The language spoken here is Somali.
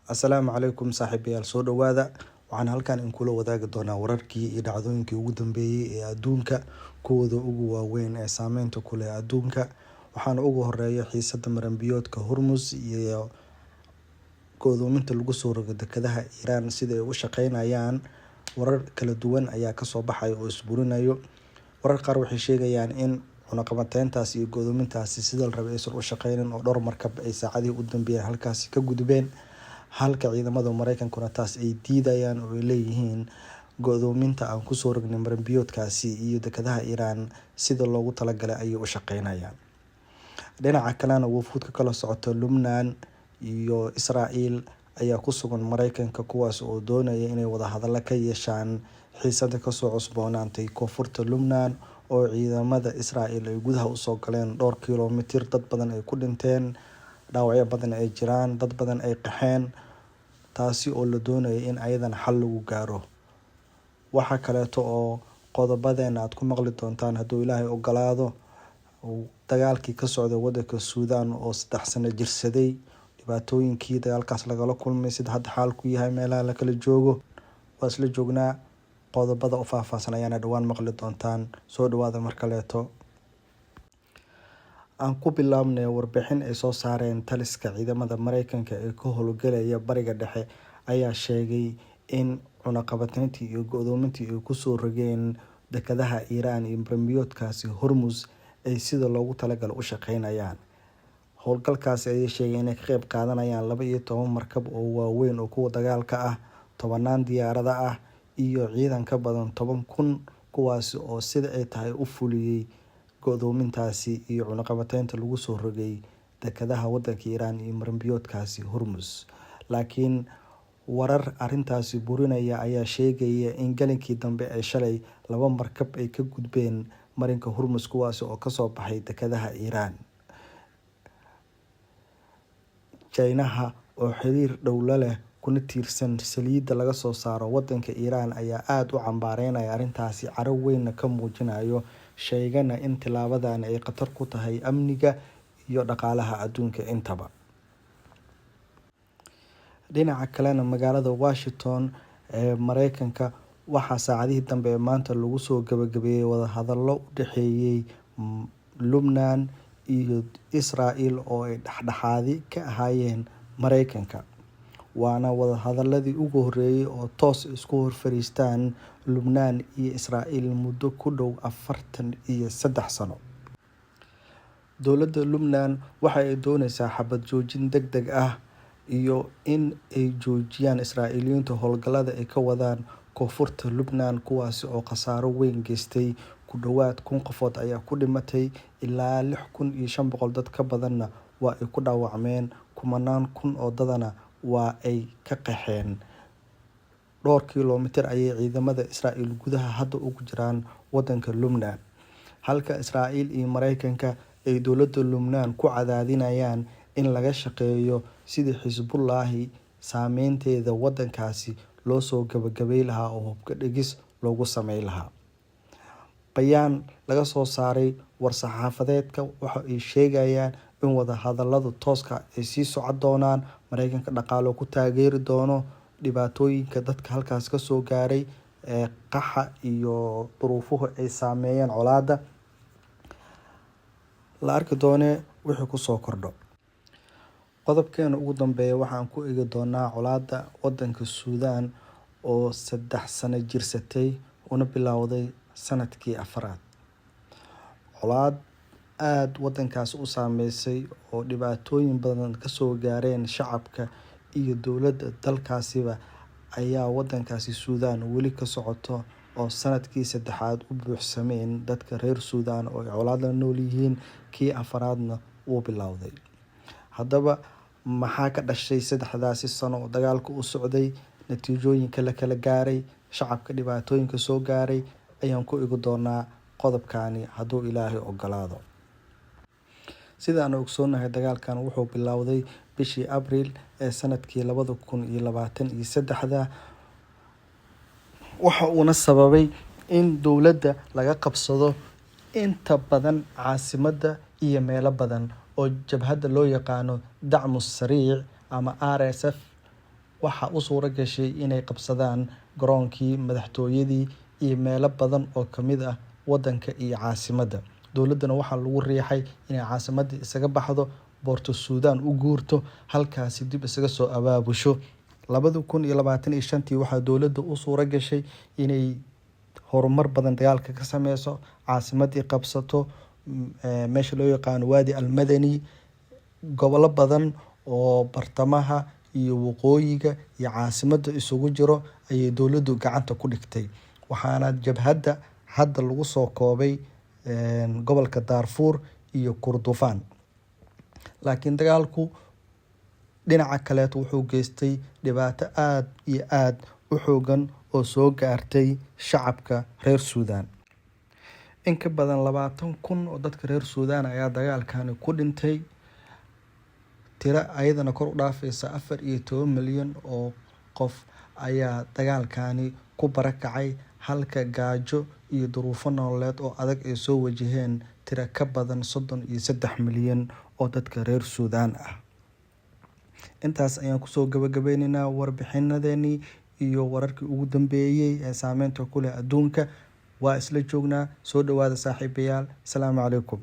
Asalaamu calaykum saaxiibayaal soo dhawaada. Waxaan halkan inkula wadaagi doonaa wararkii iyo dhacdooyinkii ugu dambeeyay ee adduunka, kuwooda ugu waaweyn ee saameynta ku leh adduunka. Waxaana ugu horeeya xiisada maranbiyoodka Hormuz iyo go'doominta lagu soo rogay dekedaha Iran sida ay u shaqeynayaan. Warar kala duwan ayaa kasoo baxay oo isburinayo. Warar qaar waxay sheegayaan in cunaqabateyntaas iyo go'doomintaasi sida la rabay aysan u shaqeynin oo dhowr markab ay saacadihii u dambeeyay halkaasi ka gudbeen, halka ciidamada Mareykankuna taas ay diidayaan oo ay leeyihiin go'doominta aan kusoo rognay maranbiyoodkaasi iyo dekedaha Iran sida loogu talagalay ayay u shaqeynayaan. Dhinaca kalena wufuud ka kala socota Lubnaan iyo Israa'iil ayaa ku sugan Mareykanka, kuwaas oo doonaya inay wada hadallo ka yeeshaan xiisada kasoo cusboonaantay koonfurta Lubnaan oo ciidamada Israa'iil ay gudaha usoo galeen dhowr kiiloomitir, dad badan ay ku dhinteen, dhaawacyo badan ay jiraan, dad badan ay qaxeen, taasi oo la doonaya in ayadan xal lagu gaaro. Waxa kaleeto oo qodobadeena aad ku maqli doontaan hadduu Ilaahay ogolaado, dagaalkii ka socday wadanka Suudaan oo 3 sano jirsaday, dhibaatooyinkii dagaalkaas lagala kulmay, sida hadda xaalku yahay, meelaha la kala joogo. Waa isla joognaa. Qodobada u faahfaahsan ayaana dhawaan maqli doontaan. Soo dhawaada mar kaleeto. Aan ku bilaabnay warbixin ay soo saareen taliska ciidamada Mareykanka ee ka howlgalaya Bariga Dhexe ayaa sheegay in cunaqabateyntii iyo go'doomintii ay kusoo rogeen dekedaha Iran iyo maranbiyoodkaasi Hormuz ay sida loogu talagalay u shaqeynayaan. Howlgalkaasi ayay sheegeen inay ka qayb qaadanayaan 12 markab oo waaweyn oo kuwa dagaalka ah, 10 diyaarada ah iyo ciidan ka badan 10,000, kuwaasi oo sida ay tahay u fuliyay go'doomintaasi iyo cunaqabateynta lagu soo rogay dekedaha wadanka Iran iyo maranbiyoodkaasi Hormuz. Laakiin warar arintaasi burinaya ayaa sheegaya in galinkii dambe ay shalay 2 markab ay ka gudbeen marinka Hormuz, kuwaasi oo kasoo baxay dekedaha Iran. China oo xiriir dhow la leh kuna tiirsan saliidda laga soo saaro wadanka Iran ayaa aad u cambaareynaya arintaasi, caro weynna ka muujinayo, sheegana in tilaabadan ay khatar ku tahay amniga iyo dhaqaalaha adduunka intaba. Dhinaca kalena magaalada Washington ee Mareykanka waxaa saacadihii dambe ee maanta lagu soo gabagabeeyay wada hadallo u dhexeeyay Lubnaan iyo Israa'iil oo ay dhexdhexaadi ka ahaayeen Mareykanka. Waana wada hadaladii ugu horeeyay oo toos isku hor fariistaan Lubnaan iyo Israa'iil muddo ku dhow 43 sano. Dowladda Lubnaan waxa ay doonaysaa xabad joojin degdeg ah iyo in ay joojiyaan Israa'iiliyiinta howlgallada ay ka wadaan koonfurta Lubnaan, kuwaasi oo khasaaro weyn geystay. Ku dhawaad 1,000 qofood ayaa ku dhimatay, ilaa 6,500 dad ka badanna waa ay ku dhaawacmeen, 10,000 oo dadana waa ay ka qaxeen. Dhowr kiiloomitir ayay ciidamada Israa'iil gudaha hadda ugu jiraan wadanka Lubnaan, halka Israa'iil iyo Mareykanka ay dowladda Lubnaan ku cadaadinayaan in laga shaqeeyo sidii Xisbullaahi saameynteeda wadankaasi loo soo gabagabay lahaa oo hubka dhigis loogu sameyn lahaa. Bayaan laga soo saaray war-saxaafadeedka waxa ay sheegayaan in wada hadallada tooska ay sii socon doonaan, Mareykanka dhaqaale ku taageeri doono dhibaatooyinka dadka halkaas ka soo gaaray ee qaxa iyo duruufuhu ay saameeyeen colaadda. La arki doone wixii ku soo kordho. Qodobkeena ugu dambeeya waxaan ku eegi doonaa colaadda wadanka Suudaan oo 3 sano jirsatay una bilowday sanadkii 4aad. Colaad aad wadankaas u saameysay oo dhibaatooyin badan ka soo gaareen shacabka iyo dowladda dalkaasiba ayaa wadankaasi Suudaan weli ka socoto oo sanadkii 3aad u buuxsameen dadka reer Suudaan oo ay colaad la nool yihiin, kii 4aadna uu bilowday. Haddaba maxaa ka dhashay 3daasi sano oo dagaalku u socday, natiijooyinka la kala gaaray, shacabka dhibaatooyinka soo gaaray ayaan ku eegi doonaa qodobkaani hadduu Ilaahay ogolaado. Sida aan ogsoonahay, dagaalkan wuxuu bilowday bishii Abriil ee sanadkii 2023, waxa uuna sababay in dowladda laga qabsado inta badan caasimadda iyo meelo badan oo jabhadda loo yaqaano Dacmu Sariic ama RSF waxaa u suura gashay inay qabsadaan garoonkii, madaxtooyadii iyo meelo badan oo kamid ah wadanka iyo caasimadda. Dowladdana waxaa lagu riixay inay caasimadda isaga baxdo, Boorto Suudaan u guurto, halkaasi dib isaga soo abaabusho. 2025 waxaa dowladda u suura gashay inay horumar badan dagaalka ka sameyso, caasimadii qabsato, meesha loo yaqaano Waadi Almadani, gobollo badan oo bartamaha iyo waqooyiga iyo caasimadda isugu jiro ayay dowladdu gacanta ku dhigtay. Waxaana jabhadda hadda lagu soo koobay gobolka Darfur iyo Kordofan. Laakiin dagaalku dhinaca kale wuxuu geystay dhibaato aad iyo aad u xoogan oo soo gaartay shacabka reer Suudaan. In ka badan 20,000 oo dadka reer Suudaan ayaa dagaalkani ku dhintay. Tiro ayadana kor u dhaafaysa 14 milyan oo qof ayaa dagaalkani ku barakacay, halka gaajo iyo duruufo nololeed oo adag ay soo wajaheen tiro ka badan 33 milyan oo dadka reer Suudaan ah. Intaas ayaan kusoo gabagabaynaynaa warbixinadeennii iyo wararkii ugu dambeeyay ee saameynta ku leh adduunka. Waa isla joognaa. Soo dhawaada saaxiibayaal. Assalaamu calaykum.